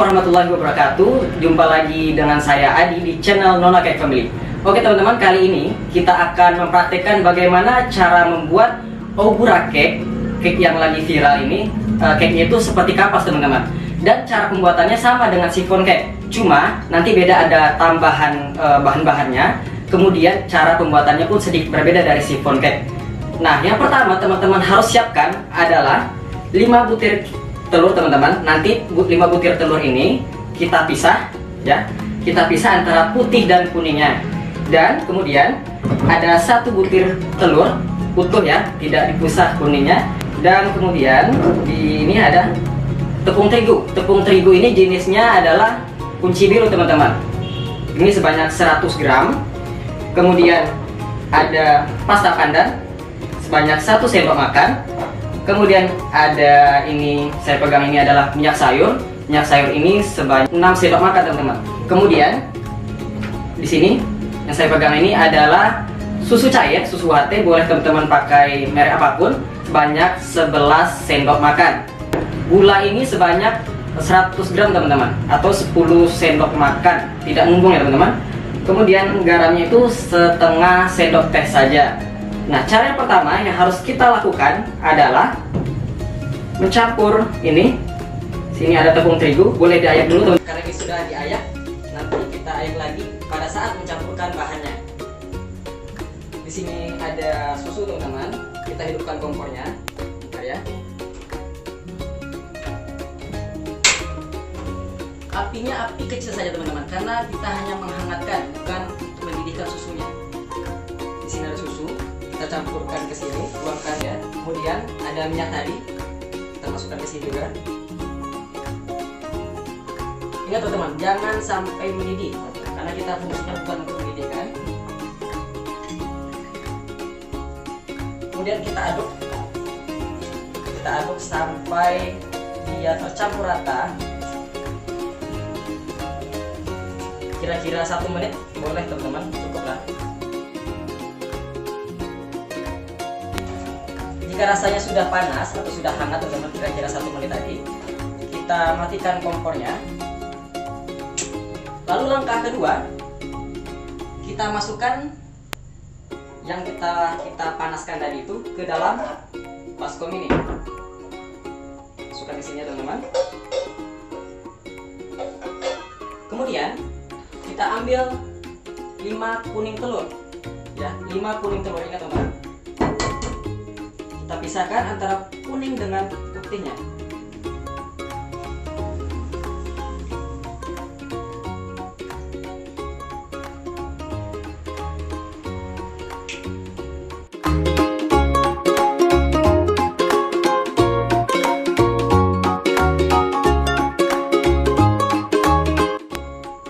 warahmatullahi wabarakatuh. Jumpa lagi dengan saya Adi di channel Nona Cake Family. Oke teman-teman, kali ini kita akan mempraktekkan bagaimana cara membuat obura cake yang lagi viral ini. Cake itu seperti kapas teman-teman. Dan cara pembuatannya sama dengan chiffon cake, cuma nanti beda, ada tambahan bahan-bahannya. Kemudian cara pembuatannya pun sedikit berbeda dari chiffon cake. Nah, yang pertama teman-teman harus siapkan adalah 5 butir telur teman-teman. Nanti 5 butir telur ini kita pisah ya. Kita pisah antara putih dan kuningnya. Dan kemudian ada 1 butir telur utuh ya, tidak dipisah kuningnya. Dan kemudian di ini ada tepung terigu. Tepung terigu ini jenisnya adalah kunci biru teman-teman. Ini sebanyak 100 gram. Kemudian ada pasta pandan sebanyak 1 sendok makan. Kemudian ada ini, saya pegang ini adalah minyak sayur. Minyak sayur ini sebanyak 6 sendok makan teman-teman. Kemudian di sini yang saya pegang ini adalah susu cair, susu UHT, boleh teman-teman pakai merek apapun, sebanyak 11 sendok makan. Gula ini sebanyak 100 gram teman-teman, atau 10 sendok makan, tidak mumbung ya teman-teman. Kemudian garamnya itu setengah sendok teh saja. Nah, cara yang pertama yang harus kita lakukan adalah mencampur ini. Sini ada tepung terigu, boleh diayak dulu teman. Karena ini sudah diayak, nanti kita ayak lagi pada saat mencampurkan bahannya. Di sini ada susu teman-teman, kita hidupkan kompornya. Bentar ya. Apinya api kecil saja teman-teman, karena kita hanya menghangatkan, bukan mendidihkan susunya. Di sini ada susu. Kita campurkan ke sini, tuangkan ya. Kemudian ada minyak tadi, kita masukkan ke sini juga. Ingat teman-teman, jangan sampai mendidih, karena kita fungsinya bukan untuk mendidihkan. Kemudian kita aduk sampai dia tercampur rata. Kira-kira 1 menit boleh teman-teman, cukuplah. Jika rasanya sudah panas atau sudah hangat teman-teman, kira-kira 1 menit tadi, kita matikan kompornya. Lalu langkah kedua, kita masukkan yang kita panaskan tadi itu ke dalam baskom ini. Masukkan di sini teman-teman. Kemudian kita ambil 5 kuning telur ya, 5 kuning telur, ingat teman-teman. Kita pisahkan antara kuning dengan putihnya.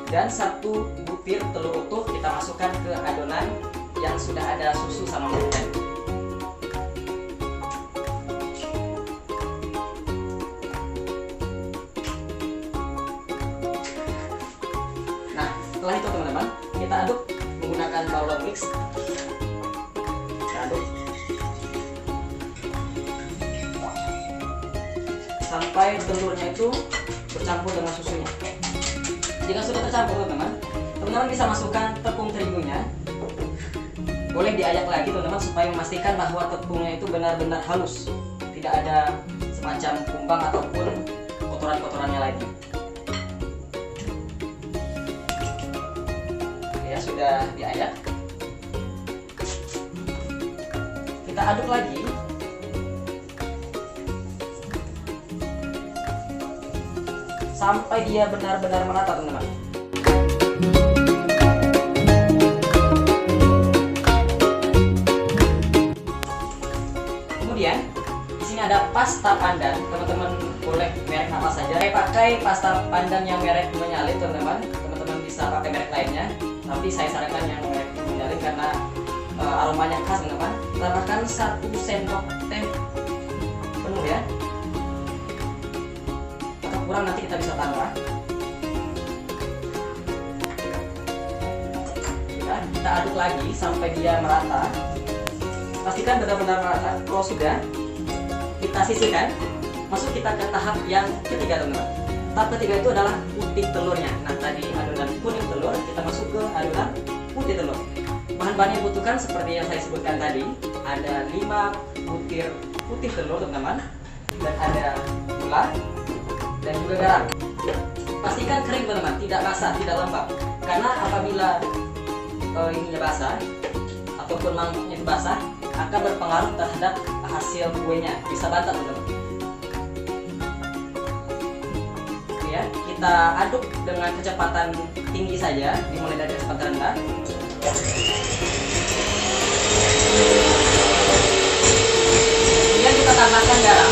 Dan 1 butir telur utuh kita masukkan ke adonan yang sudah ada susu sama minyak. Nah, setelah itu teman-teman, kita aduk menggunakan bowl mix. Kita aduk sampai telurnya itu bercampur dengan susunya. Jika sudah tercampur teman-teman bisa masukkan tepung terigunya. Boleh diayak lagi teman-teman, supaya memastikan bahwa tepungnya itu benar-benar halus, tidak ada semacam kumbang ataupun kotoran-kotorannya lagi. Ya, sudah diayak. Kita aduk lagi. Sampai dia benar-benar merata teman-teman. Kemudian di sini ada pasta pandan, teman-teman boleh merek apa saja. Saya pakai pasta pandan yang merek menyalin teman-teman. Teman-teman bisa pakai merek lainnya, tapi saya sarankan yang merek menyalin karena aromanya khas teman-teman. Tambahkan 1 sendok teh penuh ya. Kurang nanti kita bisa tambah. Ya, kita aduk lagi sampai dia merata. Pastikan benar-benar merata. Kalau sudah, kita sisihkan. Masuk kita ke tahap yang ketiga teman-teman. Tahap ketiga itu adalah putih telurnya. Nah, tadi adonan kuning telur, kita masuk ke adonan putih telur. Bahan-bahan yang dibutuhkan seperti yang saya sebutkan tadi, ada 5 butir putih telur teman-teman, dan ada gula dan juga garam. Pastikan kering teman-teman, tidak basah, tidak lembab. Karena apabila ininya basah ataupun mangkuknya itu basah, akan berpengaruh terhadap hasil kuenya, bisa batal teman-teman. Ya, kita aduk dengan kecepatan tinggi saja, dimulai dari kecepatan rendah. Kemudian kita tambahkan garam.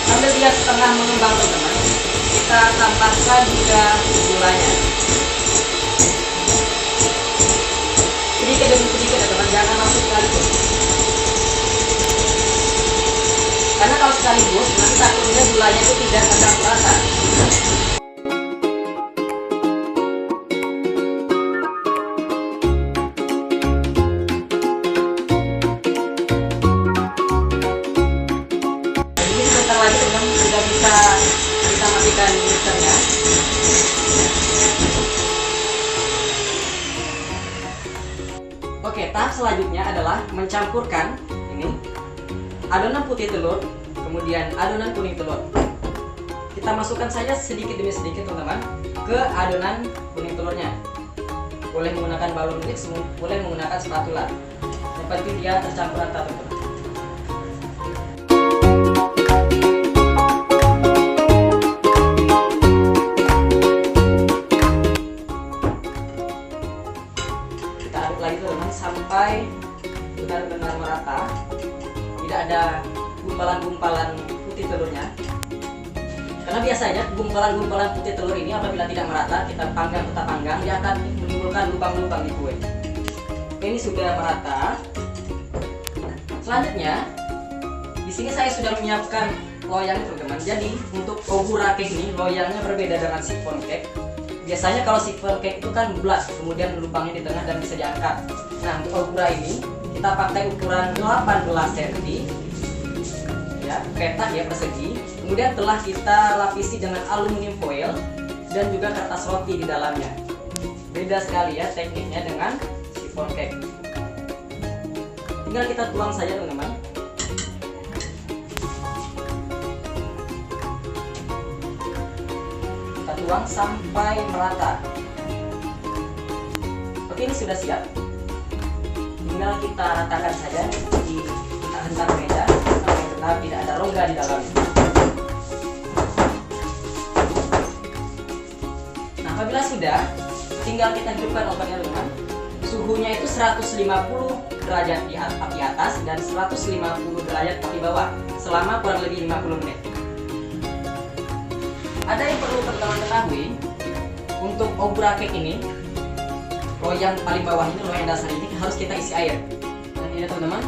Sambil dia setengah mengembang teman-teman, kita tambahkan juga gulanya. Sedikit demi sedikit teman-teman, jangan langsung sekaligus. Karena kalau sekaligus, nanti takutnya gulanya itu tidak akan rata. Jadi sebentar lagi teman sudah bisa kita matikan mixernya. Oke, tahap selanjutnya adalah mencampurkan ini adonan putih telur, kemudian adonan kuning telur. Kita masukkan saja sedikit demi sedikit teman-teman ke adonan kuning telurnya. Boleh menggunakan balon mix, boleh menggunakan spatula. Yang penting dia tercampur rata teman-teman. Kita aduk lagi teman-teman sampai benar-benar merata. Tidak ada gumpalan-gumpalan putih telurnya. Karena biasanya gumpalan-gumpalan putih telur ini apabila tidak merata, kita panggang tetap panggang, dia akan menimbulkan lubang-lubang di kue. Ini sudah merata. Selanjutnya, di sini saya sudah menyiapkan loyang teman-teman. Jadi untuk ogura cake ini loyangnya berbeda dengan chiffon cake. Biasanya kalau chiffon cake itu kan bulat, kemudian lubangnya di tengah dan bisa diangkat. Nah, untuk ogura ini kita pakai ukuran 18 cm ya, petak ya, persegi. Kemudian telah kita lapisi dengan aluminium foil dan juga kertas roti di dalamnya. Beda sekali ya tekniknya dengan chiffon cake. Tinggal kita tuang saja teman-teman. Kita tuang sampai merata. Oke, ini sudah siap. Tinggal kita ratakan saja, kita hentak meja sampai benar tidak ada rongga di dalamnya. Nah, apabila sudah, tinggal kita hidupkan ovennya teman-teman. Suhunya itu 150 derajat di atas dan 150 derajat di bawah selama kurang lebih 50 menit. Ada yang perlu teman-teman ketahui, untuk ogura cake ini, loyang paling bawah ini, loyang dasar ini harus kita isi air. Dan ini teman-teman,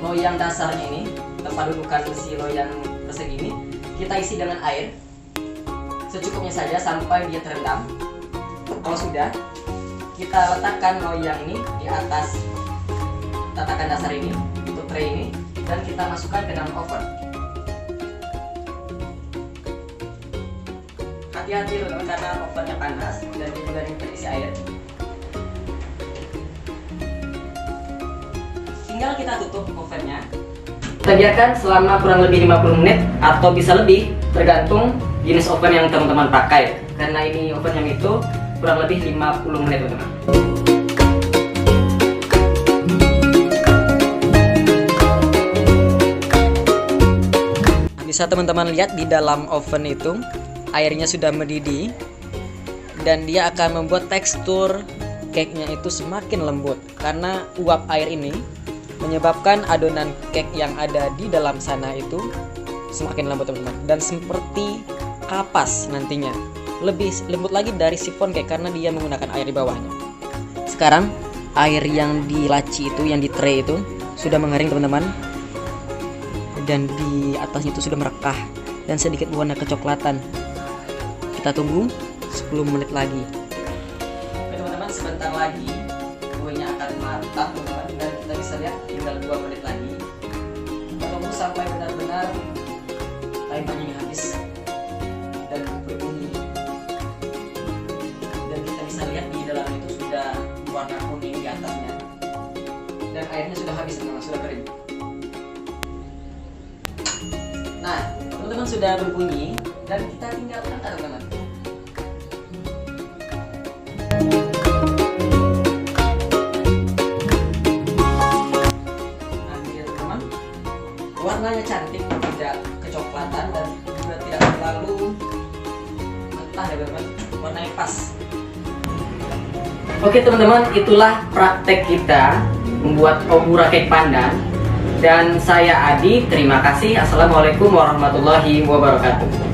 loyang dasarnya ini, tempat dudukan si loyang persegi ini, kita isi dengan air secukupnya saja sampai dia terendam. Kalau sudah, kita letakkan loyang ini di atas tatakan dasar ini, untuk tray ini, dan kita masukkan ke dalam oven. Hati-hati teman-teman karena ovennya panas dan dia juga terisi air. Tinggal kita tutup ovennya. Kita biarkan selama kurang lebih 50 menit atau bisa lebih, tergantung jenis oven yang teman-teman pakai. Karena ini oven yang itu kurang lebih 50 menit teman-teman. Bisa teman-teman lihat di dalam oven itu airnya sudah mendidih dan dia akan membuat tekstur cake-nya itu semakin lembut karena uap air ini menyebabkan adonan cake yang ada di dalam sana itu semakin lembut teman-teman, dan seperti kapas nantinya, lebih lembut lagi dari chiffon cake karena dia menggunakan air di bawahnya. Sekarang air yang di laci itu, yang di tray itu sudah mengering teman-teman, dan di atasnya itu sudah merekah dan sedikit warna kecoklatan. Kita tunggu 10 menit lagi. Oke teman-teman, sebentar lagi kuenya akan matang teman-teman, dan kita bisa lihat tinggal 2 menit lagi. benar-benar timenya ini habis dan berbunyi, dan kita bisa lihat di dalam itu sudah warna kuning di atasnya, dan airnya sudah habis teman-teman, sudah kering. Nah teman-teman, sudah berbunyi dan kita tinggal angkat teman-teman. Nah ini ya teman-teman, warnanya cantik, tidak kecoklatan dan juga tidak terlalu mentah ya teman-teman, warnanya pas. Oke teman-teman, itulah praktek kita membuat obura cake pandan. Dan saya Adi, terima kasih. Assalamualaikum warahmatullahi wabarakatuh.